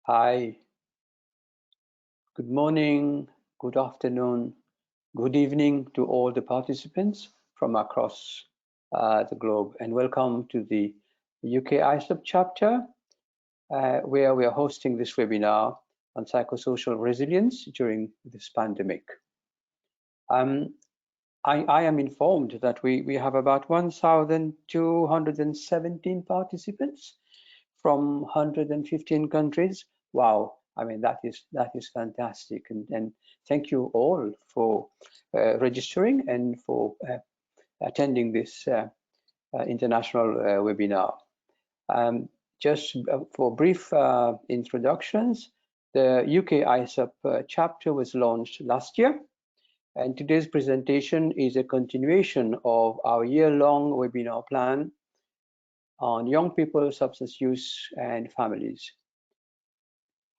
Hi, good morning, good afternoon, good evening to all the participants from across the globe, and welcome to the UK ISSUP chapter, where we are hosting this webinar on psychosocial resilience during this pandemic. I am informed that we have about 1,217 participants from 115 countries. Wow, I mean, that is fantastic. And thank you all for registering and for attending this international webinar. Just for brief introductions, the UK ISSUP chapter was launched last year. And today's presentation is a continuation of our year-long webinar plan on young people, substance use, and families.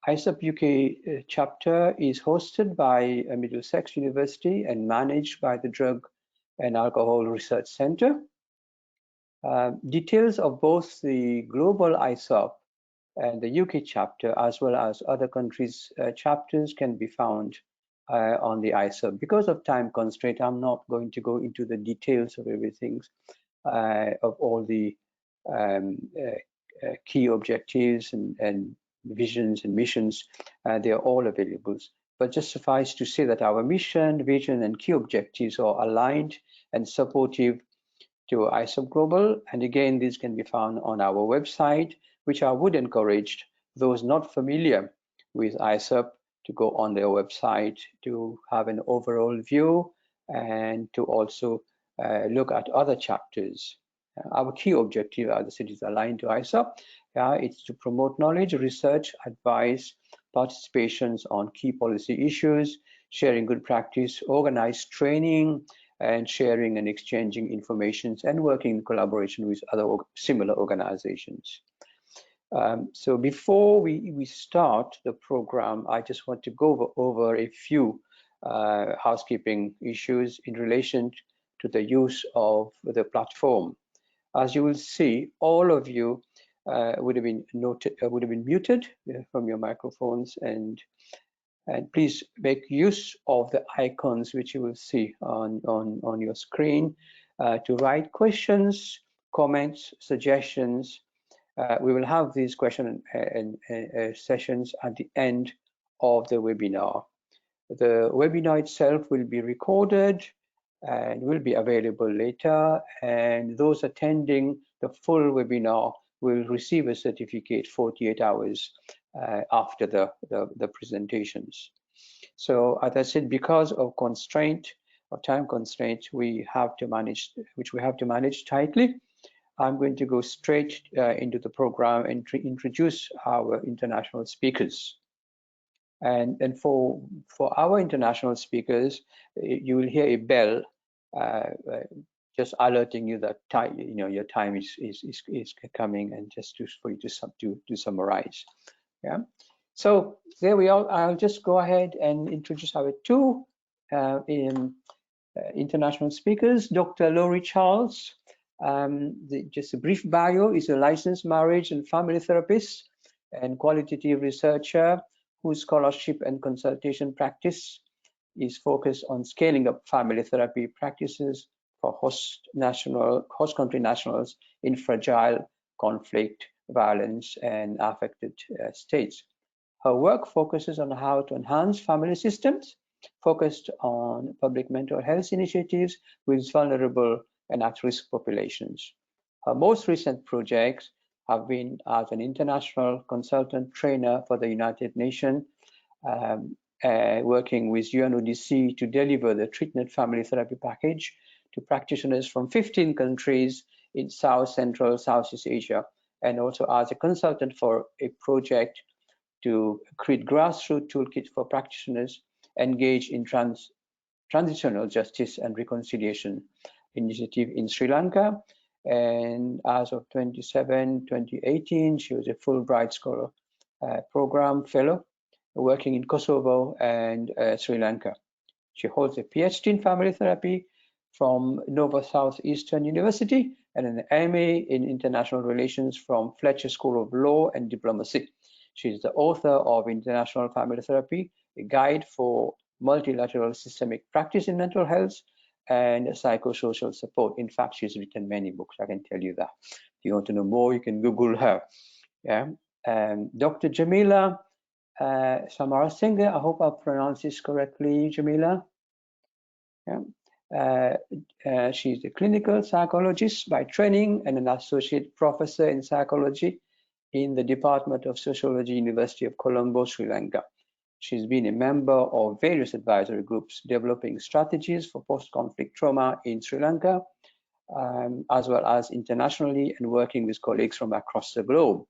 ISSUP UK chapter is hosted by Middlesex University and managed by the Drug and Alcohol Research Centre. Details of both the global ISSUP and the UK chapter, as well as other countries' chapters, can be found on the ISSUP. Because of time constraint, I'm not going to go into the details of everything, of all the key objectives and visions and missions. They are all available. But just suffice to say that our mission, vision, and key objectives are aligned and supportive to ISSUP Global. And again, these can be found on our website, which I would encourage those not familiar with ISSUP to go on their website to have an overall view and to also look at other chapters. Our key objective, as I said, is aligned to ISSUP. It's to promote knowledge, research, advice, participations on key policy issues, sharing good practice, organized training, and sharing and exchanging information and working in collaboration with other similar organizations. So before we start the program, I just want to go over a few housekeeping issues in relation to the use of the platform. As you will see, all of you would have been muted from your microphones, and please make use of the icons which you will see on your screen to write questions, comments, suggestions. We will have these question and sessions at the end of the webinar. The webinar itself will be recorded and will be available later, and those attending the full webinar will receive a certificate 48 hours after the presentations. So as I said, because of time constraint, we have to manage tightly. I'm going to go straight into the program and introduce our international speakers. And for our international speakers, you will hear a bell just alerting you that your time is coming, and just for you to summarize. Yeah. So there we are. I'll just go ahead and introduce our two international speakers. Dr. Laurie Charles, just a brief bio, is a licensed marriage and family therapist and qualitative researcher whose scholarship and consultation practice is focused on scaling up family therapy practices for host country nationals in fragile conflict, violence, and affected states. Her work focuses on how to enhance family systems, focused on public mental health initiatives with vulnerable and at-risk populations. Her most recent projects have been as an international consultant trainer for the United Nations, working with UNODC to deliver the treatment family therapy package to practitioners from 15 countries in South Central, Southeast Asia, and also as a consultant for a project to create grassroots toolkit for practitioners engaged in transitional justice and reconciliation initiative in Sri Lanka. And as of 2018, she was a Fulbright Scholar Program Fellow working in Kosovo and Sri Lanka. She holds a PhD in family therapy from Nova Southeastern University and an MA in international relations from Fletcher School of Law and Diplomacy. She's the author of International Family Therapy, a guide for multilateral systemic practice in mental health and psychosocial support. In fact, she's written many books, I can tell you that. If you want to know more, you can Google her. Yeah. Dr. Jamila Samarasinghe, I hope I pronounced this correctly, Jamila. Yeah. She's a clinical psychologist by training and an associate professor in psychology in the Department of Sociology, University of Colombo, Sri Lanka. She's been a member of various advisory groups developing strategies for post-conflict trauma in Sri Lanka, as well as internationally, and working with colleagues from across the globe.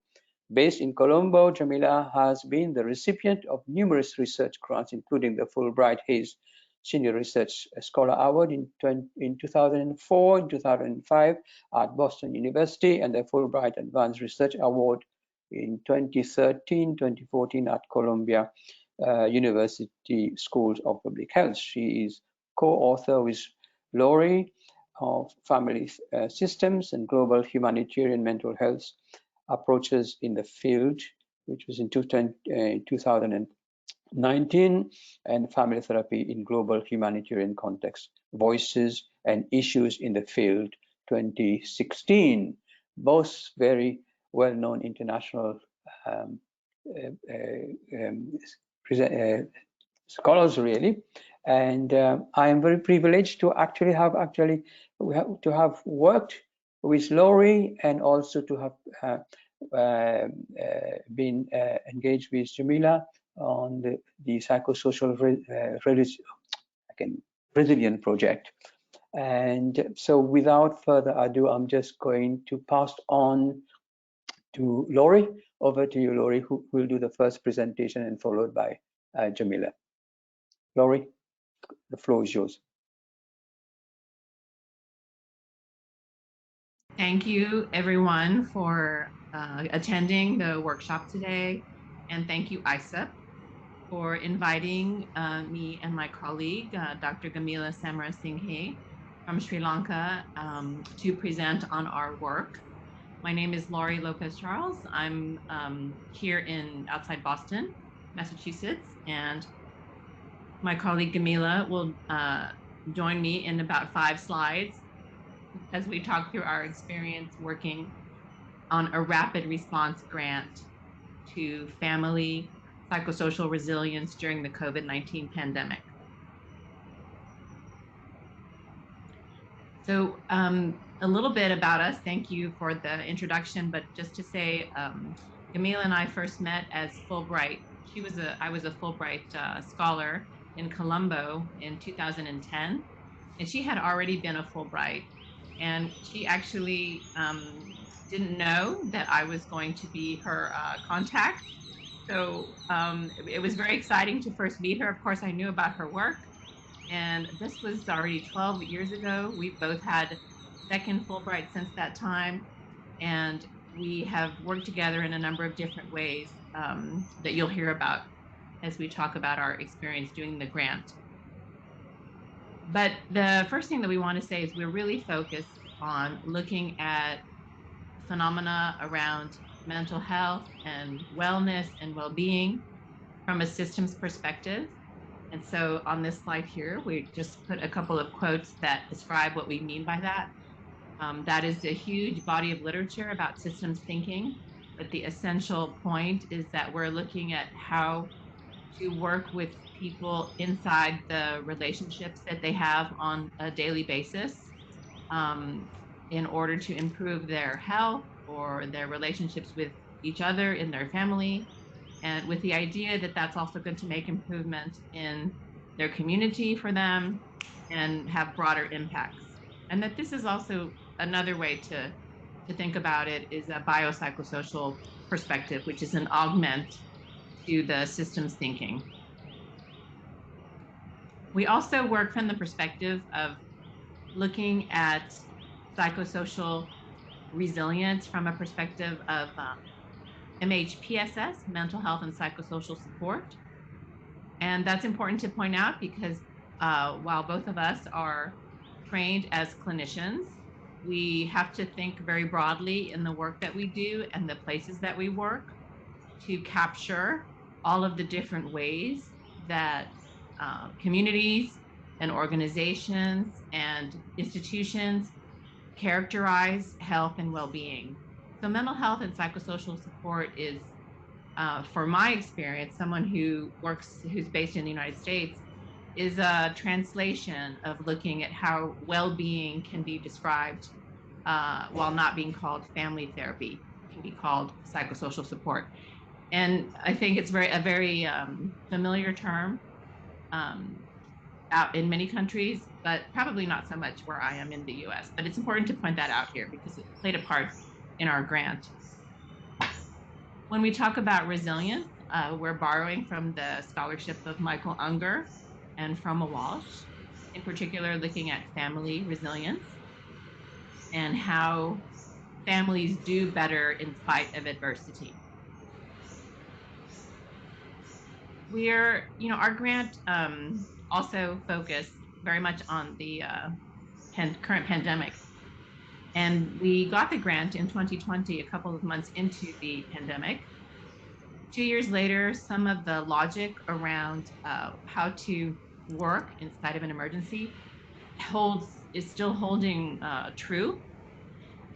Based in Colombo, Jamila has been the recipient of numerous research grants, including the Fulbright Hays Senior Research Scholar Award in 2004, in 2005 at Boston University, and the Fulbright Advanced Research Award in 2013, 2014 at Columbia University Schools of Public Health. She is co-author with Laurie of Family Systems and Global Humanitarian Mental Health Approaches in the Field, which was in 2019, and Family Therapy in Global Humanitarian Context, Voices and Issues in the Field, 2016. Both very well-known international scholars, really. And I am very privileged to actually have worked with Laurie, and also to have been engaged with Jamila on the Psychosocial Resilience project. And so without further ado, I'm just going to pass on to Laurie. Over to you, Laurie, who will do the first presentation, and followed by Jamila. Laurie, the floor is yours. Thank you, everyone, for attending the workshop today. And thank you, ISSUP, for inviting me and my colleague, Dr. Jamila Samarasinghe from Sri Lanka, to present on our work. My name is Laurie Lopez-Charles. I'm here outside Boston, Massachusetts, and my colleague Jamila will join me in about 5 slides as we talk through our experience working on a rapid response grant to family psychosocial resilience during the COVID-19 pandemic. So a little bit about us. Thank you for the introduction, but just to say, Jamila and I first met as Fulbright. I was a Fulbright scholar in Colombo in 2010, and she had already been a Fulbright. And she actually didn't know that I was going to be her contact. So it was very exciting to first meet her. Of course, I knew about her work. And this was already 12 years ago. We both had second Fulbright since that time. And we have worked together in a number of different ways that you'll hear about as we talk about our experience doing the grant. But the first thing that we want to say is we're really focused on looking at phenomena around mental health and wellness and well-being from a systems perspective. And so on this slide here, we just put a couple of quotes that describe what we mean by that. That is a huge body of literature about systems thinking, but the essential point is that we're looking at how to work with people inside the relationships that they have on a daily basis in order to improve their health or their relationships with each other in their family, and with the idea that that's also going to make improvement in their community for them and have broader impacts. And that this is also another way to think about it is a biopsychosocial perspective, which is an augment to the systems thinking. We also work from the perspective of looking at psychosocial resilience from a perspective of MHPSS, mental health and psychosocial support. And that's important to point out because while both of us are trained as clinicians, we have to think very broadly in the work that we do and the places that we work. to capture all of the different ways that communities and organizations and institutions characterize health and well-being. So mental health and psychosocial support is, for my experience, someone who's based in the United States, is a translation of looking at how well-being can be described while not being called family therapy. It can be called psychosocial support. And I think it's a very familiar term out in many countries, but probably not so much where I am in the US. But it's important to point that out here because it played a part in our grant. When we talk about resilience, we're borrowing from the scholarship of Michael Unger and Froma Walsh, in particular looking at family resilience and how families do better in spite of adversity. Our grant also focused very much on the current pandemic. And we got the grant in 2020, a couple of months into the pandemic. 2 years later, some of the logic around how to work inside of an emergency is still holding true.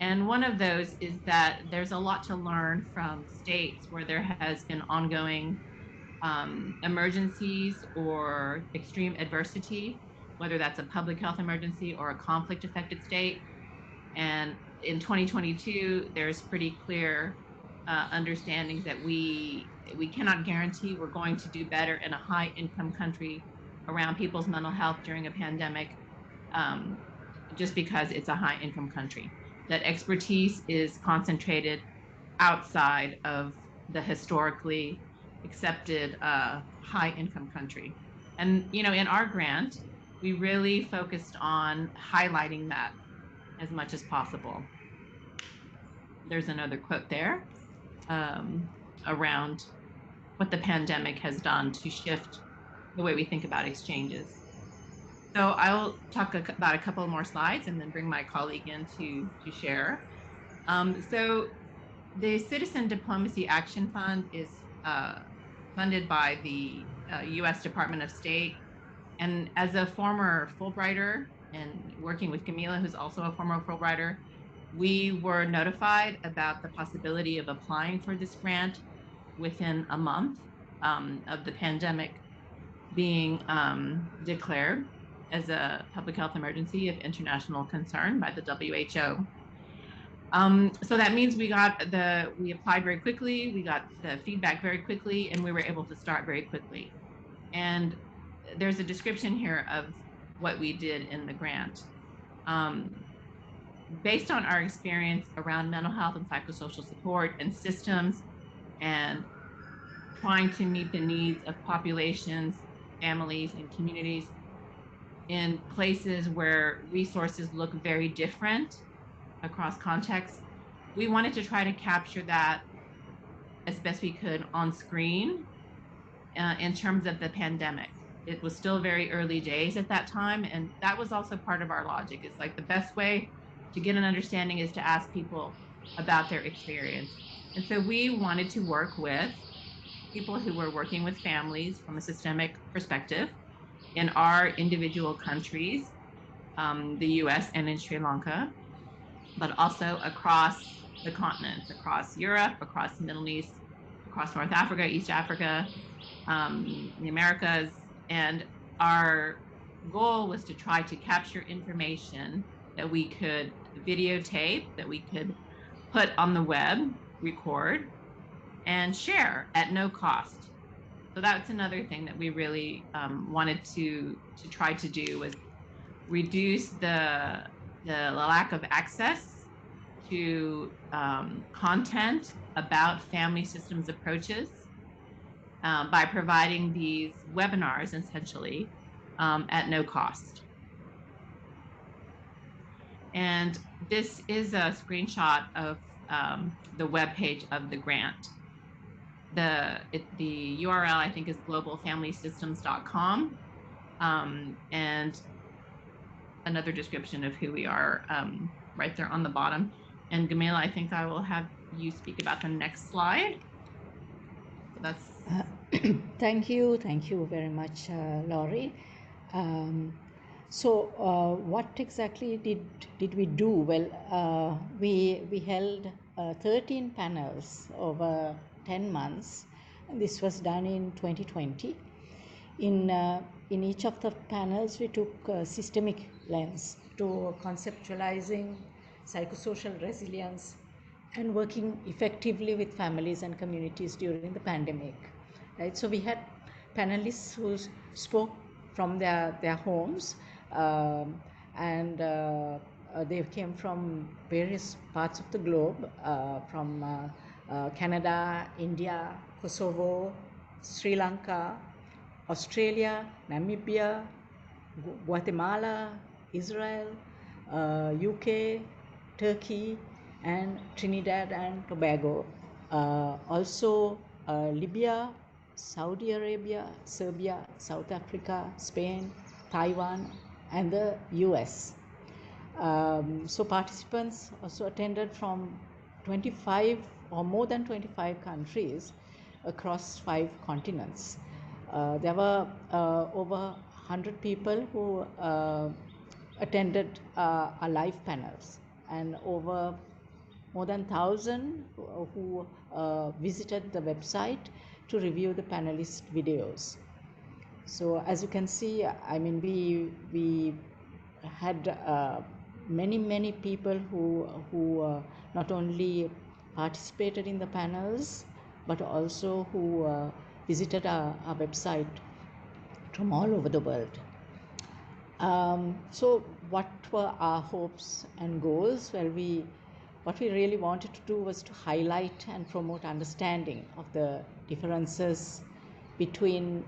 And one of those is that there's a lot to learn from states where there has been ongoing emergencies or extreme adversity, whether that's a public health emergency or a conflict-affected state. And in 2022, there's pretty clear understandings that we cannot guarantee we're going to do better in a high-income country around people's mental health during a pandemic just because it's a high-income country. That expertise is concentrated outside of the historically accepted high-income country. And in our grant, we really focused on highlighting that as much as possible. There's another quote there around what the pandemic has done to shift the way we think about exchanges. So I'll talk about a couple more slides and then bring my colleague in to share. So the Citizen Diplomacy Action Fund is funded by the US Department of State. And as a former Fulbrighter and working with Camila, who's also a former Fulbrighter, we were notified about the possibility of applying for this grant within a month of the pandemic being declared as a public health emergency of international concern by the WHO. So that means we applied very quickly, we got the feedback very quickly, and we were able to start very quickly. And there's a description here of what we did in the grant. Based on our experience around mental health and psychosocial support and systems and trying to meet the needs of populations, families, and communities in places where resources look very different across contexts, we wanted to try to capture that as best we could on screen in terms of the pandemic. It was still very early days at that time, and that was also part of our logic. It's like the best way to get an understanding is to ask people about their experience. And so we wanted to work with people who were working with families from a systemic perspective in our individual countries, the US and in Sri Lanka, but also across the continents, across Europe, across the Middle East, across North Africa, East Africa, the Americas. And our goal was to try to capture information that we could videotape, that we could put on the web, record, and share at no cost. So that's another thing that we really wanted to try to do, was reduce the lack of access to content about family systems approaches by providing these webinars essentially at no cost. And this is a screenshot of the webpage of the grant. The URL, I think, is globalfamilysystems.com, and another description of who we are right there on the bottom. And Gamila, I think I will have you speak about the next slide. that's Thank you very much, Laurie. What exactly did we do? Well, we held 13 panels over 10 months. This was done in 2020. In each of the panels, we took a systemic lens to conceptualizing psychosocial resilience and working effectively with families and communities during the pandemic. Right? So we had panelists who spoke from their homes, and they came from various parts of the globe, from Canada, India, Kosovo, Sri Lanka, Australia, Namibia, Guatemala, Israel, UK, Turkey, and Trinidad and Tobago. Also Libya, Saudi Arabia, Serbia, South Africa, Spain, Taiwan, and the US. So participants also attended from 25 or more than 25 countries across 5 continents. There were over 100 people who attended our live panels, and over more than 1,000 who visited the website to review the panelist videos. So as you can see, I mean, we had many people who not only participated in the panels, but also who visited our website from all over the world. So what were our hopes and goals? Well, what we really wanted to do was to highlight and promote understanding of the differences between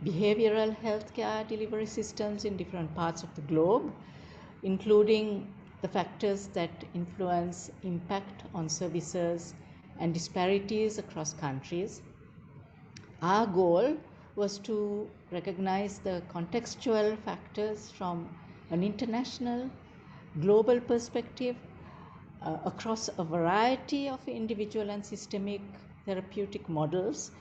behavioral healthcare delivery systems in different parts of the globe, including the factors that influence impact on services and disparities across countries. Our goal was to recognize the contextual factors from an international, global perspective across a variety of individual and systemic therapeutic models,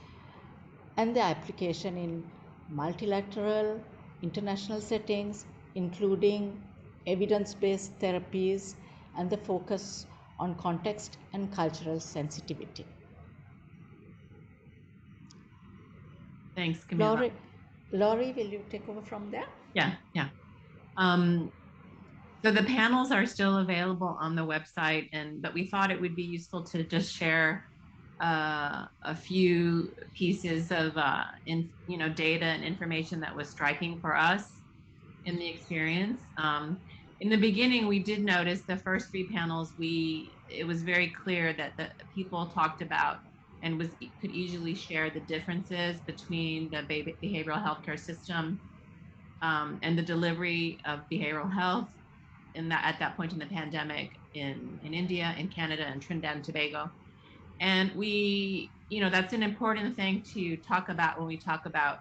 and the application in multilateral international settings, including evidence-based therapies, and the focus on context and cultural sensitivity. Thanks, Camilla. Laurie, will you take over from there? Yeah. So the panels are still available on the website, but we thought it would be useful to just share a few pieces of data and information that was striking for us in the experience. In the beginning, we did notice the first 3 panels. It was very clear that the people talked about and could easily share the differences between the behavioral healthcare system and the delivery of behavioral health at that point in the pandemic in India, in Canada, and Trinidad and Tobago. And that's an important thing to talk about when we talk about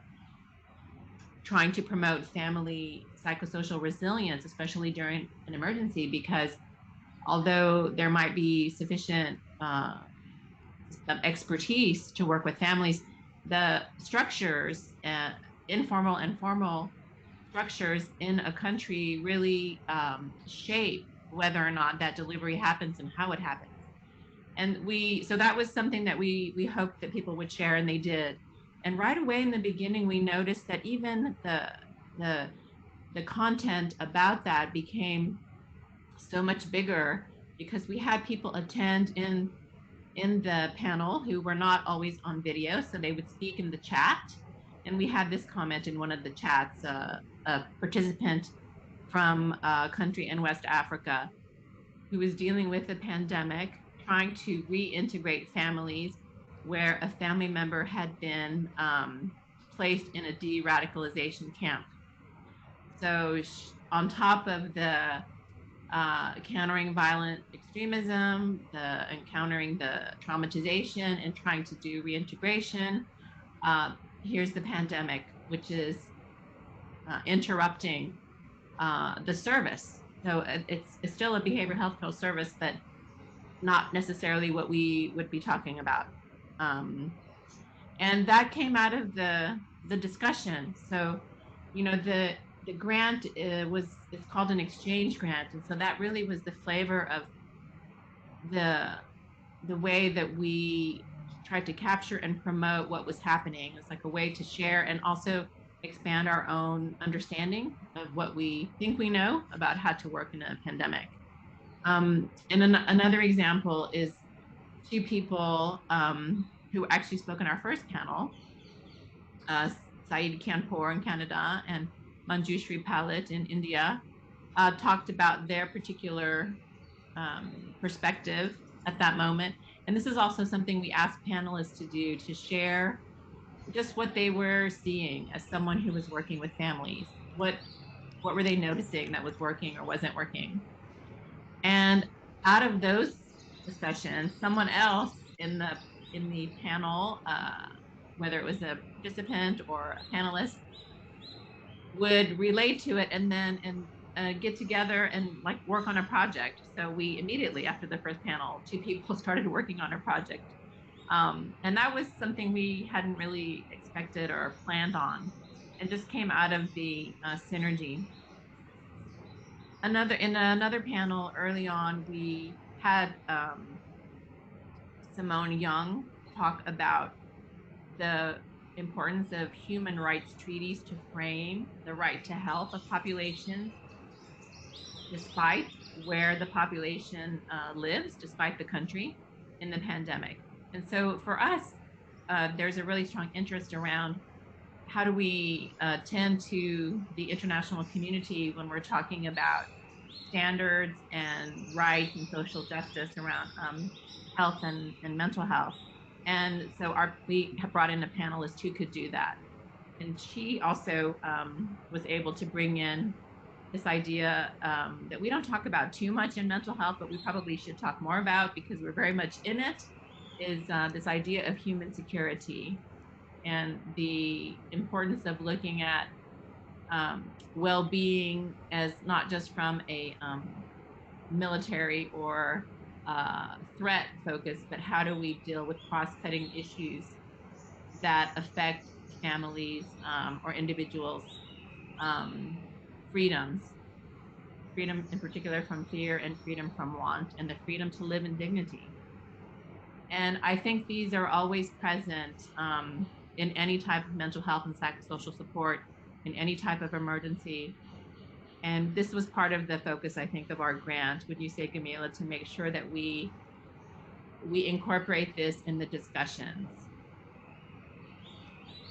trying to promote family psychosocial resilience, especially during an emergency, because although there might be sufficient expertise to work with families, the structures, informal and formal structures in a country really shape whether or not that delivery happens and how it happens. And so that was something that we hoped that people would share, and they did. And right away in the beginning, we noticed that even the content about that became so much bigger, because we had people attend in the panel who were not always on video, so they would speak in the chat. And we had this comment in one of the chats, a participant from a country in West Africa who was dealing with the pandemic, trying to reintegrate families where a family member had been placed in a de-radicalization camp. So on top of the countering violent extremism, encountering the traumatization and trying to do reintegration, here's the pandemic, which is interrupting the service. So it's still a behavioral health service, but not necessarily what we would be talking about. And that came out of the discussion. So, you know, the grant it's called an exchange grant, and so that really was the flavor of the way that we tried to capture and promote what was happening. It's like a way to share and also expand our own understanding of what we think we know about how to work in a pandemic. And another example is two people who actually spoke in our first panel, Saeed Kanpur in Canada and Manjushri Palit in India, talked about their particular perspective at that moment. And this is also something we asked panelists to do, to share just what they were seeing as someone who was working with families. What were they noticing that was working or wasn't working? And out of those discussions, someone else in the panel, whether it was a participant or a panelist, would relate to it and then get together and like work on a project. So we immediately after the first panel, two people started working on a project. And that was something we hadn't really expected or planned on, and just came out of the synergy. In another panel early on, we had Simone Young talk about the importance of human rights treaties to frame the right to health of populations, despite where the population lives, despite the country in the pandemic. And so for us, there's a really strong interest around how do we tend to the international community when we're talking about standards and rights and social justice around health and mental health. And so we have brought in a panelist who could do that. And she also was able to bring in this idea that we don't talk about too much in mental health, but we probably should talk more about because we're very much in it, is this idea of human security and the importance of looking at well-being as not just from a military or threat focus, but how do we deal with cross-cutting issues that affect families or individuals' freedoms, freedom in particular from fear and freedom from want, and the freedom to live in dignity. And I think these are always present in any type of mental health and psychosocial support, in any type of emergency. And this was part of the focus, I think, of our grant, would you say, Gamila, to make sure that we incorporate this in the discussions.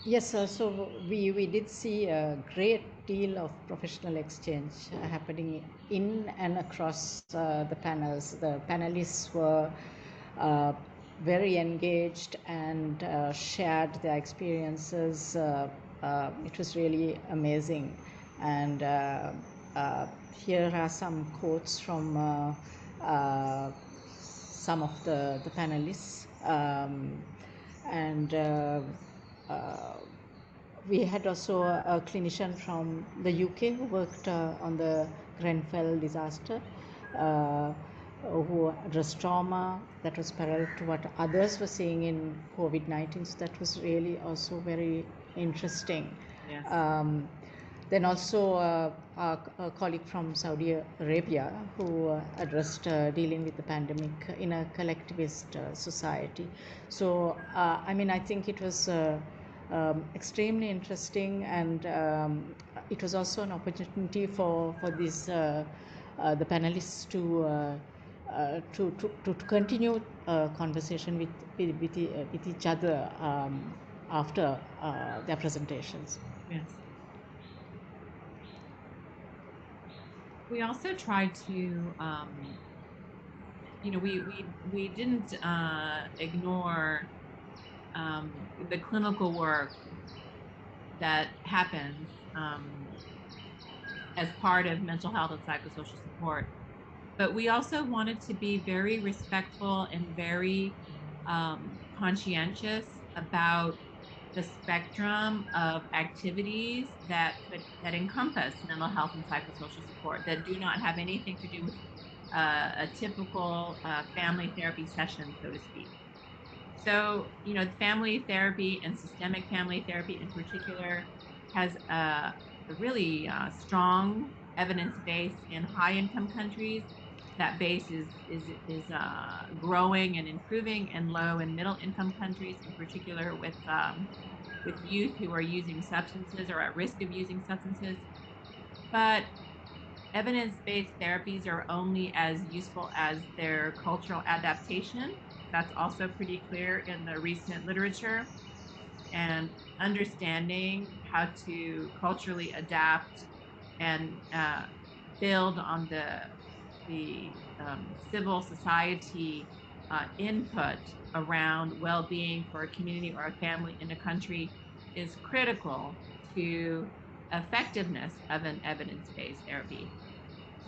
Yes, sir. So we did see a great deal of professional exchange happening in and across the panels. The panelists were very engaged and shared their experiences. It was really amazing. And here are some quotes from some of the panelists. We had also a clinician from the UK who worked on the Grenfell disaster, who addressed trauma that was parallel to what others were seeing in COVID-19. So that was really also very interesting. Yes. Then also a colleague from Saudi Arabia who addressed dealing with the pandemic in a collectivist society. So, I mean, I think it was extremely interesting, and it was also an opportunity for these the panelists to continue conversation with each other after their presentations. Yes. We also tried to, you know, we didn't ignore the clinical work that happens as part of mental health and psychosocial support. But we also wanted to be very respectful and very conscientious about the spectrum of activities that encompass mental health and psychosocial support, that do not have anything to do with a typical family therapy session, so to speak. So, family therapy and systemic family therapy in particular has a really strong evidence base in high-income countries. That base is growing and improving in low and middle-income countries, in particular with youth who are using substances or at risk of using substances. But evidence-based therapies are only as useful as their cultural adaptation. That's also pretty clear in the recent literature. And understanding how to culturally adapt and build on the civil society input around well-being for a community or a family in a country is critical to effectiveness of an evidence-based therapy.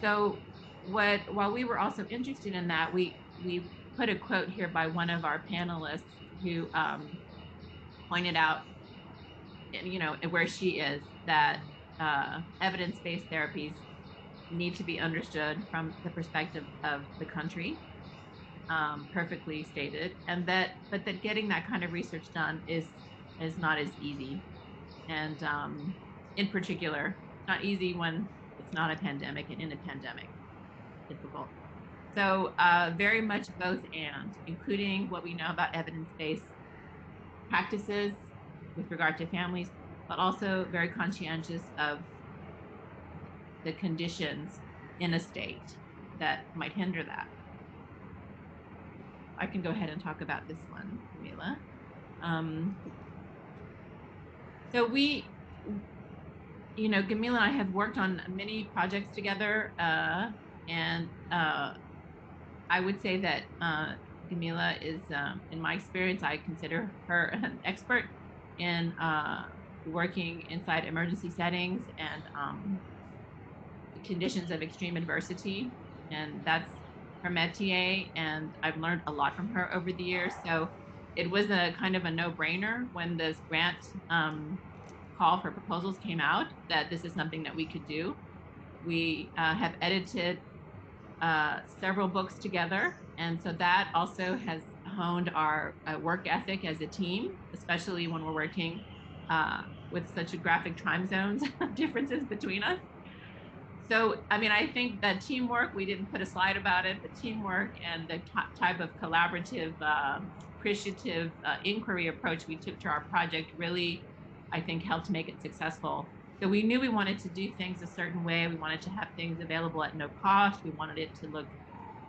So while we were also interested in that, we put a quote here by one of our panelists who pointed out, where she is, that evidence-based therapies need to be understood from the perspective of the country, perfectly stated, but that getting that kind of research done is not as easy, and in particular, not easy when it's not a pandemic, and in a pandemic, difficult. So very much both and, including what we know about evidence-based practices with regard to families, but also very conscientious of the conditions in a state that might hinder that. I can go ahead and talk about this one, Camila. So we, Gamila and I have worked on many projects together, and I would say that Gamila is, in my experience, I consider her an expert in working inside emergency settings and conditions of extreme adversity, and that's her métier, and I've learned a lot from her over the years. So it was a kind of a no-brainer when this grant call for proposals came out that this is something that we could do. We have edited several books together, and so that also has honed our work ethic as a team, especially when we're working with such graphic time zones differences between us. So, I think that teamwork, we didn't put a slide about it, but teamwork and the type of collaborative, appreciative inquiry approach we took to our project really, I think, helped make it successful. So we knew we wanted to do things a certain way. We wanted to have things available at no cost. We wanted it to look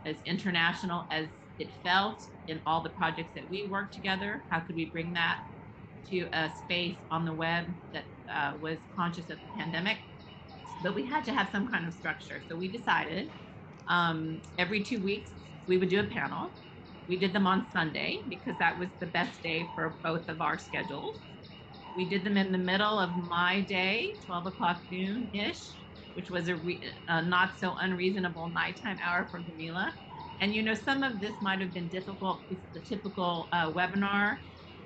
as international as it felt in all the projects that we worked together. How could we bring that to a space on the web that was conscious of the pandemic? But we had to have some kind of structure. So we decided every 2 weeks we would do a panel. We did them on Sunday because that was the best day for both of our schedules. We did them in the middle of my day, 12 o'clock noon-ish, which was a not so unreasonable nighttime hour for Gamila. And some of this might have been difficult. It's the typical webinar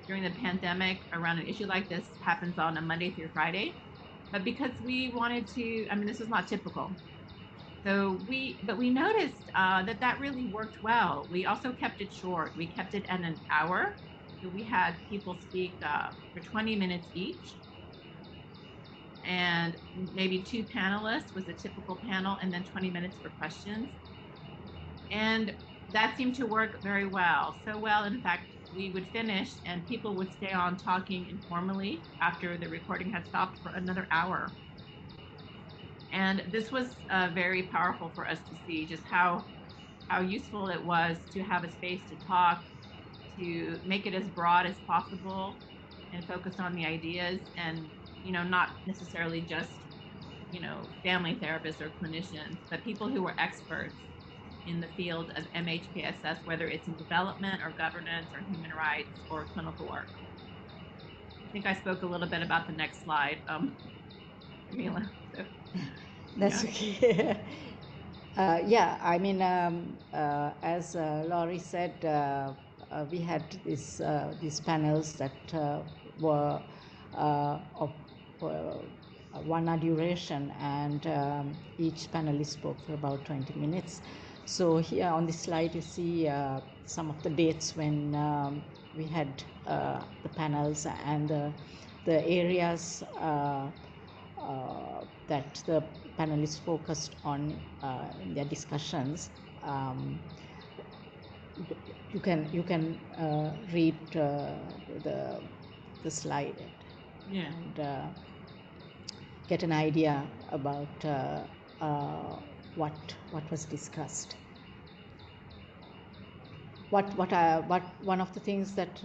during the pandemic around an issue like this happens on a Monday through Friday. But because we wanted to, this is not typical. So we noticed that really worked well. We also kept it short. We kept it at an hour. So we had people speak for 20 minutes each. And maybe 2 panelists was a typical panel, and then 20 minutes for questions. And that seemed to work very well. So well, in fact, we would finish and people would stay on talking informally after the recording had stopped for another hour. And this was very powerful for us to see just how useful it was to have a space to talk, to make it as broad as possible and focus on the ideas, and not necessarily just family therapists or clinicians, but people who were experts in the field of MHPSS, whether it's in development or governance or human rights or clinical work. I think I spoke a little bit about the next slide, Camila. So, That's okay. As Laurie said, we had these panels that were of 1 hour duration, and each panelist spoke for about 20 minutes. So here on this slide, you see some of the dates when we had the panels and the areas that the panelists focused on in their discussions. You can read the slide and get an idea about what was discussed. What one of the things that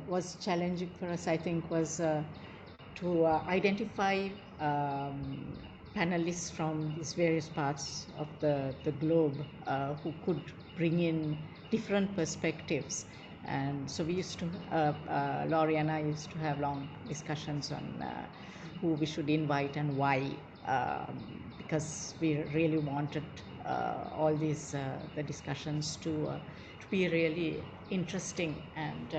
was challenging for us, I think, was to identify panelists from these various parts of the globe who could bring in different perspectives. And so we used to, Laurie and I used to have long discussions on who we should invite and why, because we really wanted all these the discussions to be really interesting, and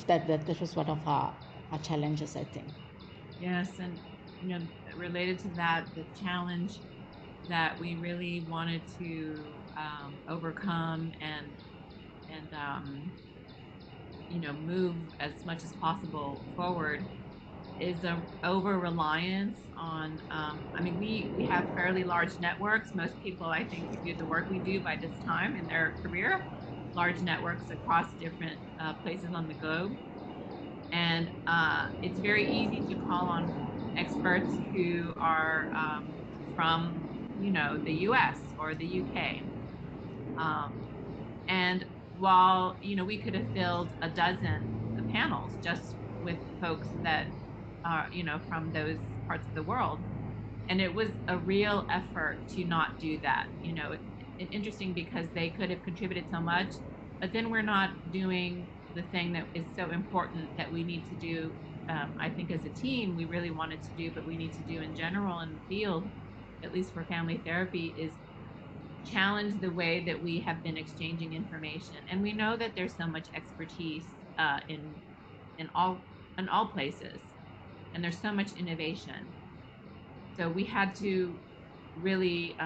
that was one of our challenges, I think. Yes, and related to that, the challenge that we really wanted to overcome and move as much as possible forward is the over-reliance on, we have fairly large networks. Most people, I think, who do the work we do by this time in their career, large networks across different places on the globe. And it's very easy to call on experts who are from, the US or the UK. And while, we could have filled a dozen panels just with folks that are, from those parts of the world. And it was a real effort to not do that. It's interesting because they could have contributed so much, but then we're not doing the thing that is so important that we need to do, I think, as a team, we really wanted to do, but we need to do in general in the field, at least for family therapy, is challenge the way that we have been exchanging information. And we know that there's so much expertise in all places, and there's so much innovation. So we had to really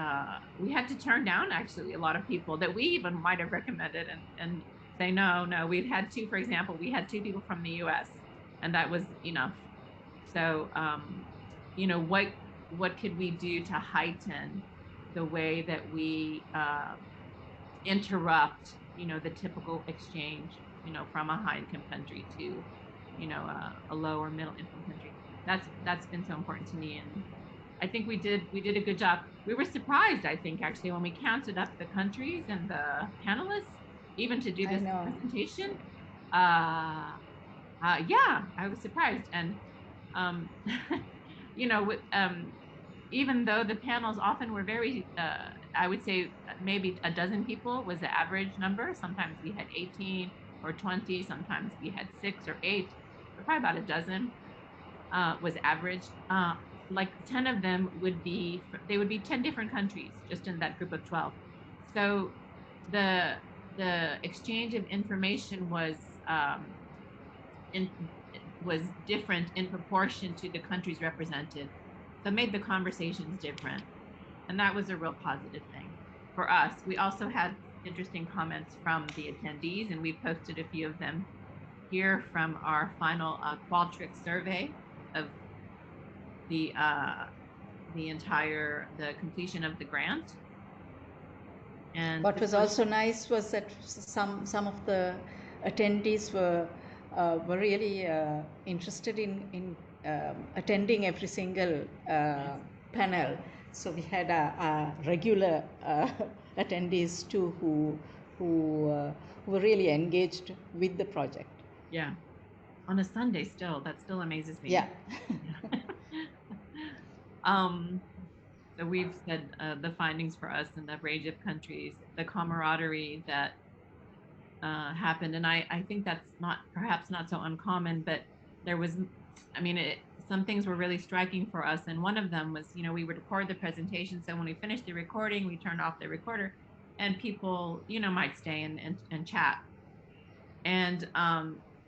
we had to turn down actually a lot of people that we even might have recommended and say no. We'd had two, for example, we had two people from the US, and that was enough. So what could we do to heighten the way that we interrupt the typical exchange from a high income country to a low or middle income country. That's been so important to me, and I think we did a good job. We were surprised, I think, actually, when we counted up the countries and the panelists, even to do this presentation. Yeah, I was surprised. And even though the panels often were very, I would say maybe a dozen people was the average number. Sometimes we had 18 or 20, sometimes we had 6 or 8, but probably about a dozen was average. Like 10 of them would be 10 different countries just in that group of 12. So the exchange of information was different in proportion to the countries represented. So it made the conversations different. And that was a real positive thing for us. We also had interesting comments from the attendees, and we posted a few of them here from our final Qualtrics survey of the completion of the grant. And what was also nice was that some of the attendees were really interested in attending every single panel. So we had regular attendees too who were really engaged with the project. Yeah, on a Sunday still. That still amazes me. Yeah. So we've said the findings for us in the range of countries, the camaraderie that happened, and I think that's perhaps not so uncommon, but there was, some things were really striking for us, and one of them was, we would record the presentation, so when we finished the recording, we turned off the recorder, and people, might stay and chat. And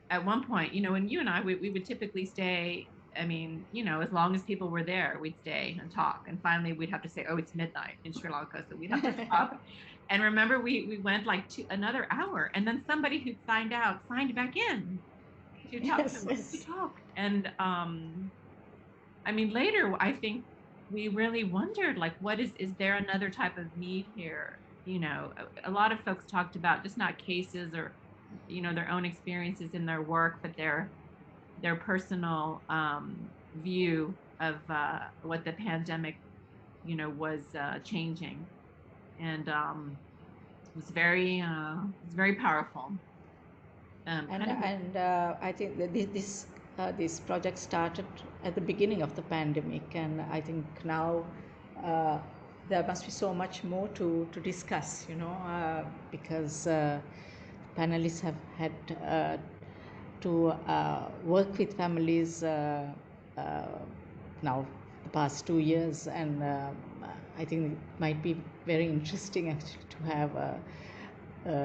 at one point, when you and I, we would typically stay, as long as people were there, we'd stay and talk. And finally, we'd have to say, oh, it's midnight in Sri Lanka, so we'd have to stop. And remember, we went like another hour, and then somebody who signed back in to talk. Yes. To talk. And I mean, later I think we really wondered, like, what is there another type of need here? You know, a lot of folks talked about just not cases or, you know, their own experiences in their work, but their personal view of what the pandemic, you know, was changing, and it was very powerful. I think that this project started at the beginning of the pandemic, and I think now there must be so much more to discuss, you know, because panelists have had to work with families now the past 2 years, and I think it might be very interesting actually to have a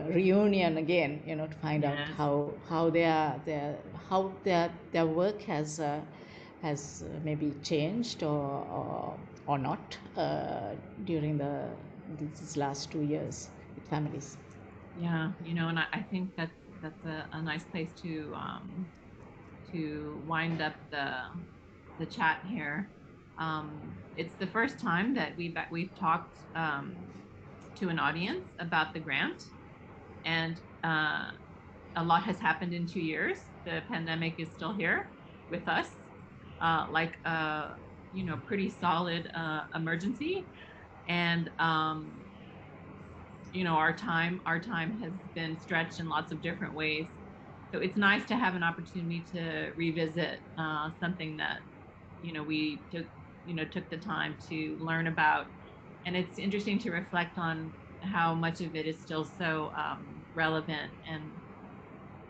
reunion again, you know, to find out how their work has maybe changed or not during these last 2 years with families. Yeah, you know, and I think that's a nice place to wind up the chat here. It's the first time that we've talked to an audience about the grant, and a lot has happened in 2 years. The pandemic is still here with us, like you know, pretty solid emergency, and you know, our time has been stretched in lots of different ways. So it's nice to have an opportunity to revisit something that, you know, we took the time to learn about, and it's interesting to reflect on how much of it is still so relevant,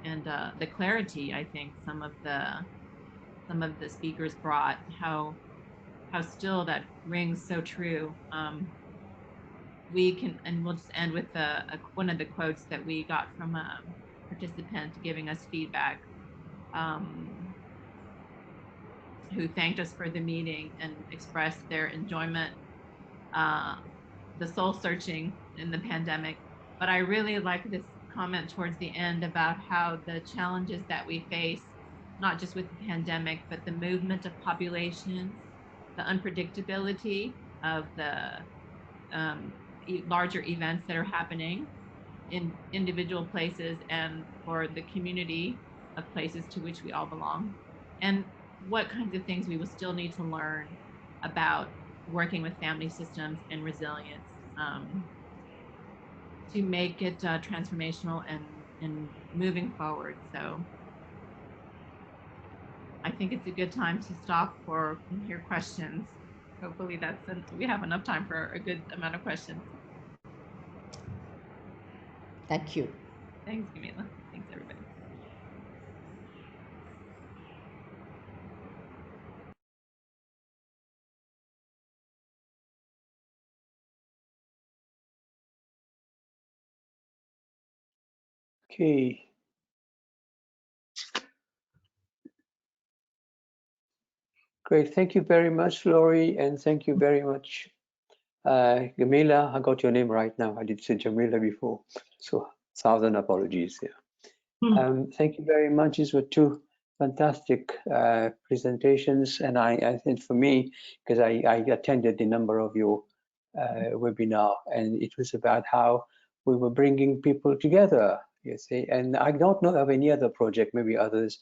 and the clarity I think some of the speakers brought, how still that rings so true. We can, and we'll just end with one of the quotes that we got from a participant giving us feedback, who thanked us for the meeting and expressed their enjoyment, the soul searching in the pandemic. But I really like this comment towards the end about how the challenges that we face, not just with the pandemic, but the movement of populations, the unpredictability of the larger events that are happening in individual places and for the community of places to which we all belong, and what kinds of things we will still need to learn about working with family systems and resilience to make it transformational and moving forward. So I think it's a good time to stop for your questions. Hopefully we have enough time for a good amount of questions. Thank you. Thanks, Camila. Thanks, everybody. Okay. Great. Thank you very much, Laurie, and thank you very much, Jamila. I got your name right now. I did say Jamila before, so 1,000 apologies here. Thank you very much. These were two fantastic presentations, and I think for me, because I attended a number of your webinar, and it was about how we were bringing people together, you see. And I don't know of any other project, maybe others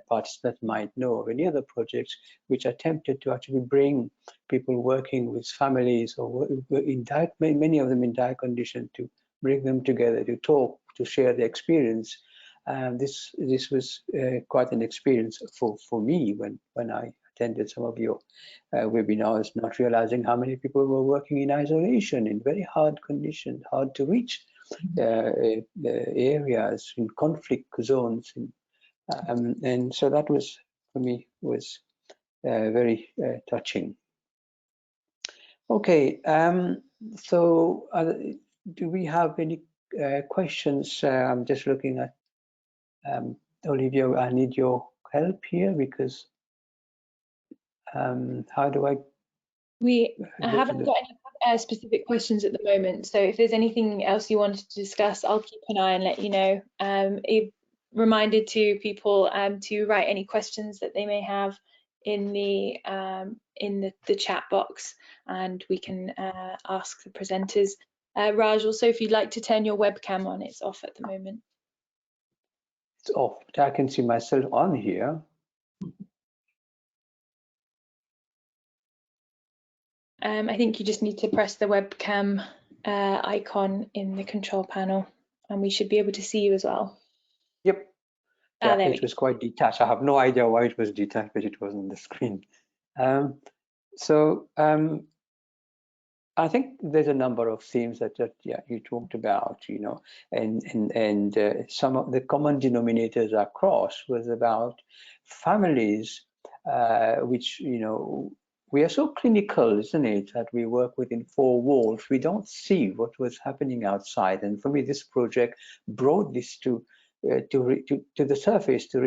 participants might know of any other projects which attempted to actually bring people working with families or many of them in dire condition, to bring them together to talk, to share their experience. This was quite an experience for me when I attended some of your webinars, not realizing how many people were working in isolation, in very hard conditions, hard to reach areas, in conflict zones, and so that was, for me, was very touching. Okay, so do we have any questions? I'm just looking at Olivia. I need your help here, because how do I? We haven't got any specific questions at the moment. So if there's anything else you wanted to discuss, I'll keep an eye and let you know. Reminded to people to write any questions that they may have in the chat box, and we can ask the presenters. Raj, also, if you'd like to turn your webcam on, it's off at the moment. It's off, but I can see myself on here. I think you just need to press the webcam icon in the control panel, and we should be able to see you as well. Yep. Ah, Yeah, it was quite detached. I have no idea why it was detached, but it was on the screen. I think there's a number of themes that yeah, you talked about, you know, and some of the common denominators across was about families, which, you know, we are so clinical, isn't it, that we work within four walls. We don't see what was happening outside. And for me, this project brought this to the surface, to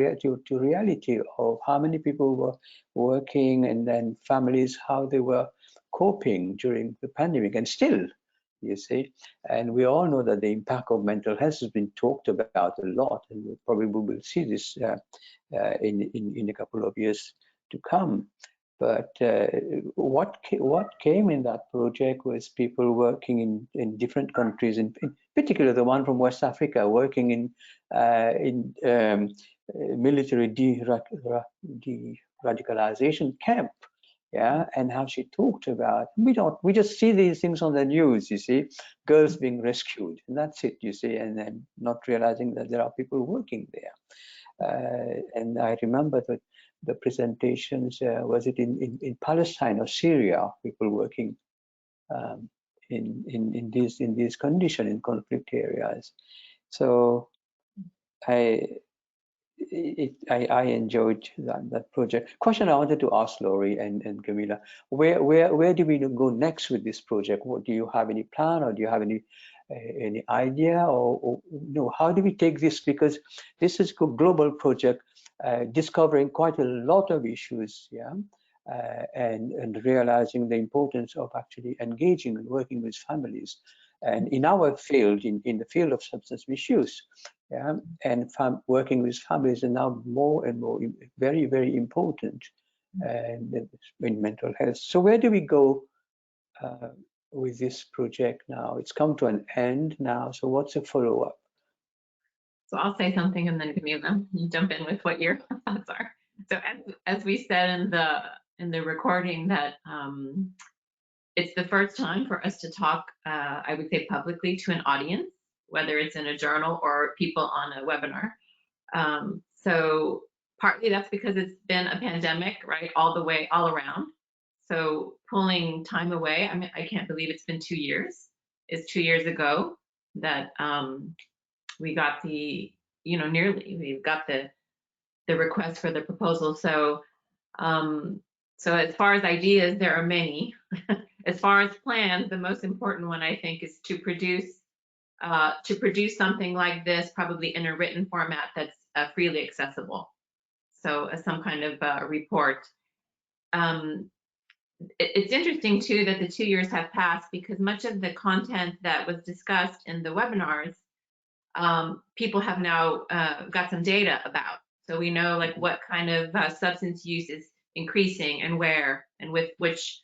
reality of how many people were working, and then families, how they were coping during the pandemic, and still, you see. And we all know that the impact of mental health has been talked about a lot, and we probably will see this in a couple of years to come. But what came in that project was people working in different countries, in particular the one from West Africa, working in military de-radicalization camp. Yeah, and how she talked about, we just see these things on the news, you see, girls being rescued, and that's it, you see, and then not realizing that there are people working there. And I remember that the presentations, was it in Palestine or Syria, people working in these conditions, in conflict areas. So I enjoyed that project. Question I wanted to ask Laurie and Camilla, where do we go next with this project? What, do you have any plan, or do you have any idea, or no? How do we take this? Because this is a global project, discovering quite a lot of issues, yeah, and realizing the importance of actually engaging and working with families. And in our field, in the field of substance misuse, yeah, and working with families are now more and more very, very important in mental health. So where do we go with this project now? It's come to an end now. So what's the follow-up? So I'll say something, and then Camilla, you jump in with what your thoughts are. So as we said in the recording, that it's the first time for us to talk, I would say, publicly to an audience, whether it's in a journal or people on a webinar. So partly that's because it's been a pandemic, right, all around. So pulling time away, I mean, I can't believe it's been 2 years. It's 2 years ago that we got we got the request for the proposal. So so as far as ideas, there are many. As far as plans, the most important one, I think, is to produce something like this, probably in a written format that's freely accessible. So as some kind of report. It's interesting too that the 2 years have passed, because much of the content that was discussed in the webinars, people have now got some data about. So we know like what kind of substance use is increasing and where, and with which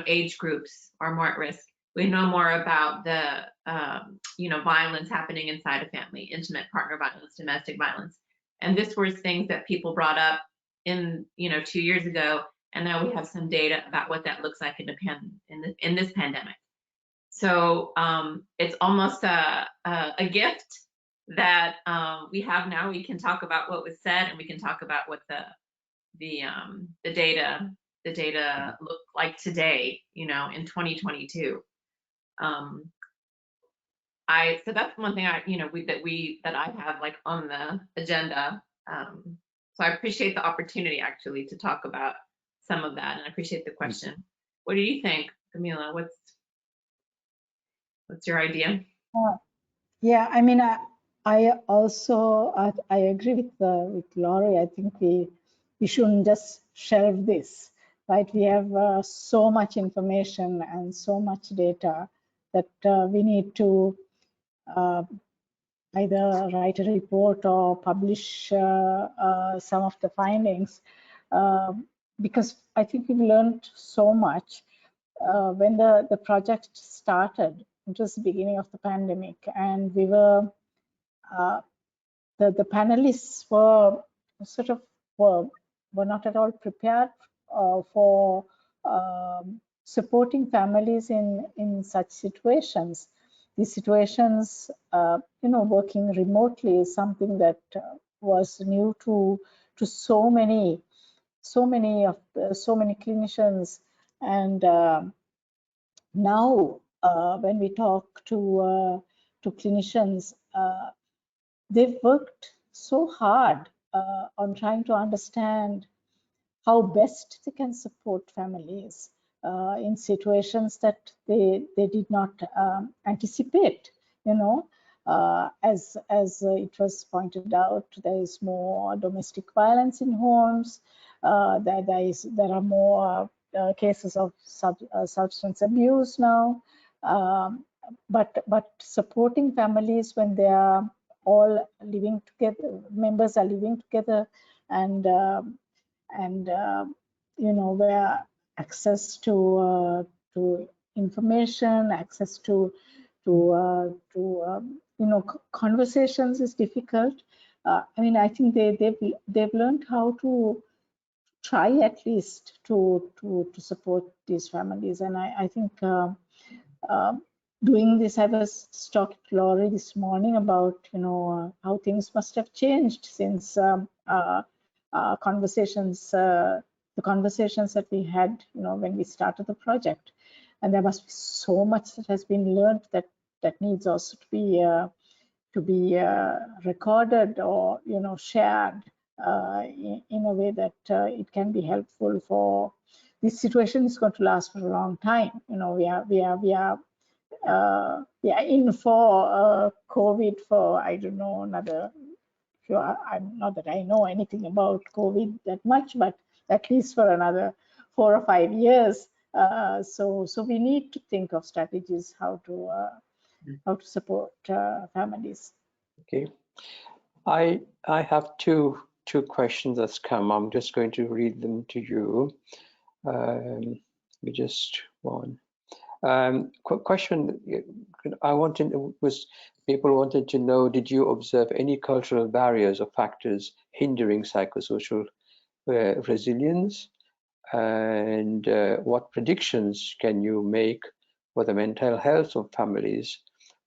age groups are more at risk. We know more about the violence happening inside a family, intimate partner violence, domestic violence, and this was things that people brought up in 2 years ago, and now we have some data about what that looks like in this pandemic. So it's almost a gift that we have now. We can talk about what was said, and we can talk about what the data look like today, in 2022. So that's one thing that I have like on the agenda. So I appreciate the opportunity actually to talk about some of that, and I appreciate the question. What do you think, Camilla? What's your idea? Yeah, I mean, I also I agree with Laurie. I think we shouldn't just shelve this. right? We have so much information and so much data that we need to either write a report or publish some of the findings, because I think we've learned so much. When the project started, it was the beginning of the pandemic, and we were the panelists were sort of were not at all prepared for supporting families in such situations. These situations, working remotely is something that was new to so many clinicians, and now when we talk to clinicians, they've worked so hard on trying to understand how best they can support families in situations that they did not anticipate. As it was pointed out, there is more domestic violence in homes. There are more cases of substance abuse now. But supporting families when they are all living together, members are living together, and where access to information, access to conversations is difficult. I think they've learned how to try at least to support these families, and I think doing this, I was talking to Laurie this morning about how things must have changed since conversations, the conversations that we had when we started the project, and there must be so much that has been learned that needs also to be recorded or shared in a way that it can be helpful for. This situation is going to last for a long time. We are in for COVID for, I don't know, another, I'm not that I know anything about COVID that much, but at least for another 4 or 5 years. So we need to think of strategies how to support families. Okay, I have two questions that's come. I'm just going to read them to you. We just one. Question people wanted to know, did you observe any cultural barriers or factors hindering psychosocial resilience, and what predictions can you make for the mental health of families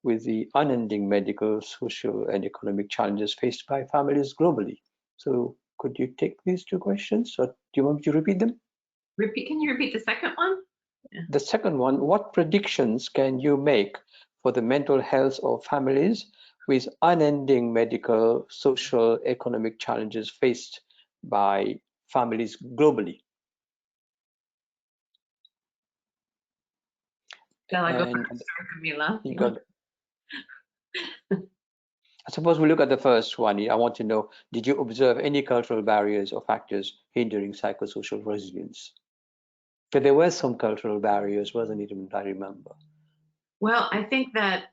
with the unending medical, social, and economic challenges faced by families globally? So could you take these two questions, or do you want me to repeat them? Can you repeat the second one? Yeah. The second one, what predictions can you make for the mental health of families with unending medical, social, economic challenges faced by families globally? Shall I go first, Camila? I suppose we look at the first one. I want to know, did you observe any cultural barriers or factors hindering psychosocial resilience? But there were some cultural barriers, wasn't it? I remember. Well, I think that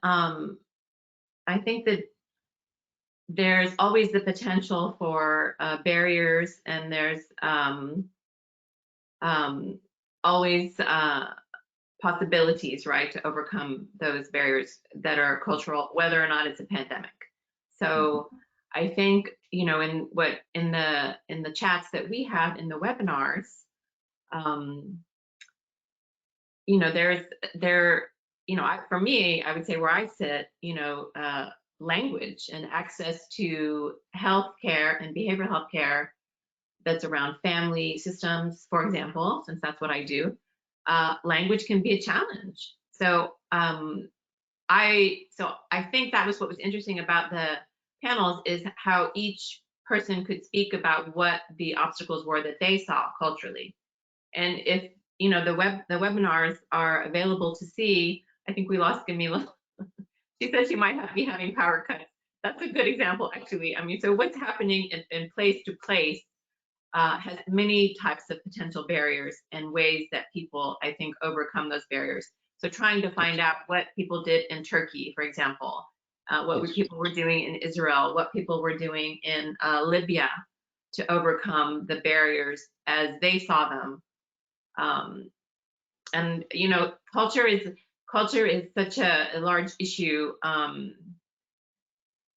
there's always the potential for barriers, and there's always possibilities, right, to overcome those barriers that are cultural, whether or not it's a pandemic. So I think, in the chats that we have in the webinars, for me, I would say where I sit, language and access to healthcare and behavioral health care that's around family systems, for example, since that's what I do, language can be a challenge. So I think that was what was interesting about the panels, is how each person could speak about what the obstacles were that they saw culturally. And if the webinars are available to see, I think we lost Camila. She said she might be having power cuts. That's a good example, actually. So what's happening in place to place has many types of potential barriers and ways that people, I think, overcome those barriers. So trying to find out what people did in Turkey, for example, what people were doing in Israel, what people were doing in Libya to overcome the barriers as they saw them. And you know, culture is such a large issue,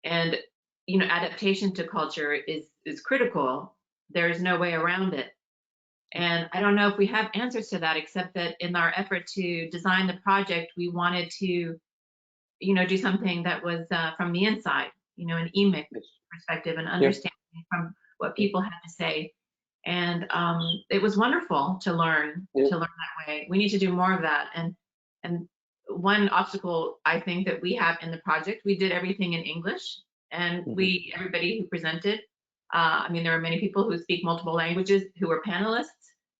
and you know, adaptation to culture is critical. There's no way around it. And I don't know if we have answers to that, except that in our effort to design the project, we wanted to, you know, do something that was from the inside, you know, an emic perspective and understanding from what people had to say. And it was wonderful to learn that way. We need to do more of that. And one obstacle I think that we have in the project, we did everything in English, and everybody who presented, I mean, there are many people who speak multiple languages who were panelists,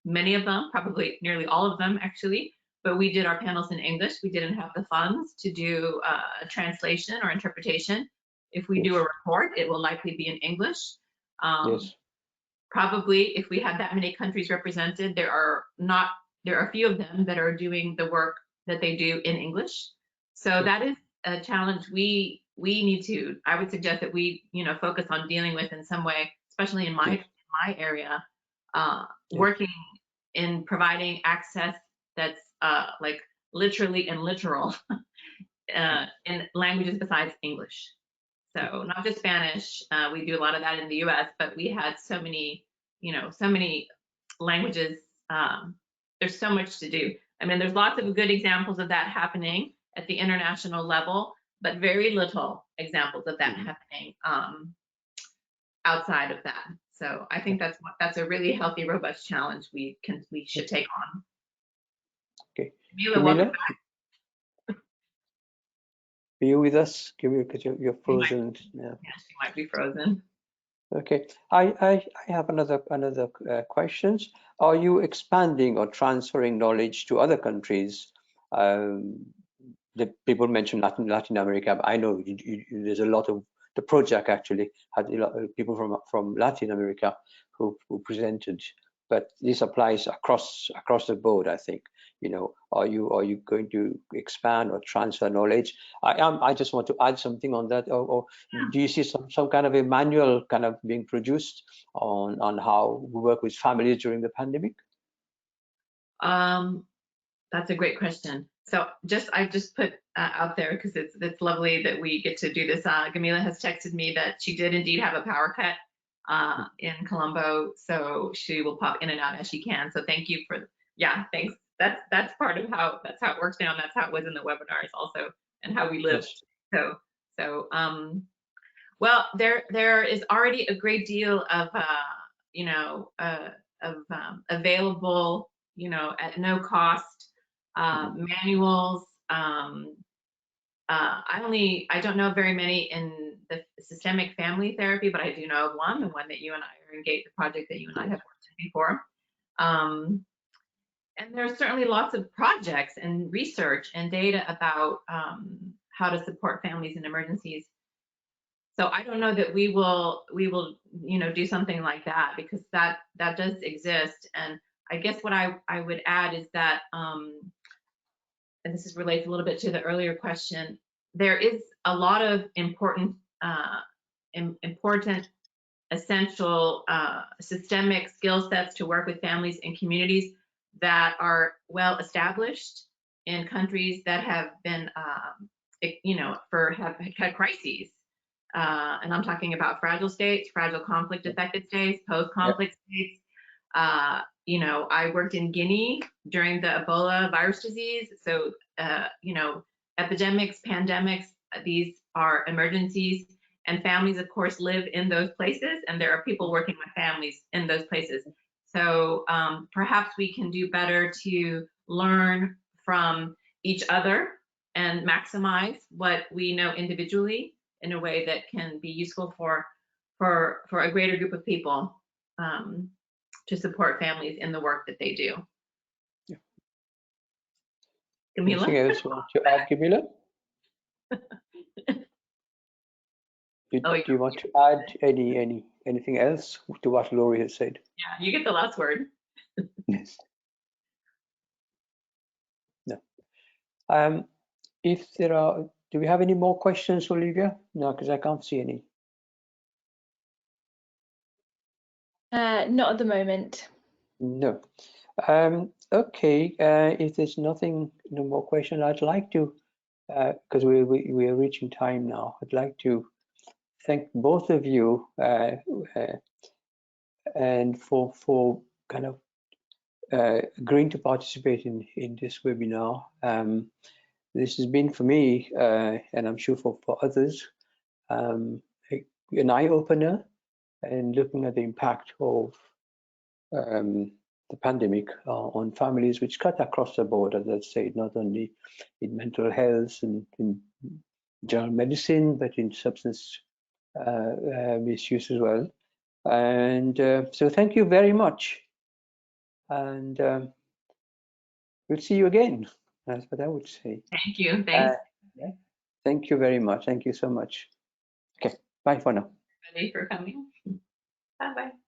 many of them, probably nearly all of them actually, but we did our panels in English. We didn't have the funds to do a translation or interpretation. If we do a report, it will likely be in English. Probably if we had that many countries represented, there are a few of them that are doing the work that they do in English. So that is a challenge we need to, I would suggest that we, you know, focus on dealing with in some way, especially in my area, working in providing access that's like literally and literal in languages besides English. So not just Spanish, we do a lot of that in the US, but we had so many, you know, so many languages. There's so much to do. I mean, there's lots of good examples of that happening at the international level, but very little examples of that happening outside of that. So I think that's a really healthy, robust challenge we should take on. Okay. Camila, welcome back. Are you with us? Because you're frozen now. Yeah, she might be frozen. Okay, I have another questions. Are you expanding or transferring knowledge to other countries? The people mentioned Latin America. I know there's a lot of the project actually had a lot of people from Latin America who presented, but this applies across the board, I think. You know, are you going to expand or transfer knowledge? I just want to add something on that. Or do you see some kind of a manual kind of being produced on how we work with families during the pandemic? That's a great question. So I just put out there, because it's lovely that we get to do this. Gamila has texted me that she did indeed have a power cut in Colombo, so she will pop in and out as she can. So thank you for, thanks. That's part of how it works now, and that's how it was in the webinars also, and how we lived. Yes. So well, there is already a great deal of available, you know, at no cost manuals. I don't know very many in the systemic family therapy, but I do know of one, the one that you and I are engaged, the project that you and I have worked in before. And there's certainly lots of projects and research and data about how to support families in emergencies. So I don't know that we will, you know, do something like that, because that does exist. And I guess what I would add is that, and this relates a little bit to the earlier question, there is a lot of important, essential systemic skill sets to work with families and communities that are well established in countries that have been, have had crises. And I'm talking about fragile states, fragile conflict affected states, post-conflict states. You know, I worked in Guinea during the Ebola virus disease. So, you know, epidemics, pandemics, these are emergencies, and families, of course, live in those places, and there are people working with families in those places. So perhaps we can do better to learn from each other and maximize what we know individually in a way that can be useful for a greater group of people, to support families in the work that they do. Yeah. Camila? Anything else you want to add, Camila? Do you want to add anything else to what Laurie has said? Yeah, you get the last word. Yes. No. If there are, do we have any more questions, Olivia? No, because I can't see any. Not at the moment. No. Okay. If there's no more questions, I'd like to, because we are reaching time now. I'd like to thank both of you and for kind of agreeing to participate in this webinar. This has been for me, and I'm sure for others, an eye-opener, and looking at the impact of the pandemic on families, which cut across the board, as I said, not only in mental health and in general medicine, but in substance misuse as well. And so thank you very much. And we'll see you again. That's what I would say. Thank you. Thanks. Yeah. Thank you very much. Thank you so much. Okay, bye for now. Everybody for coming. Bye-bye.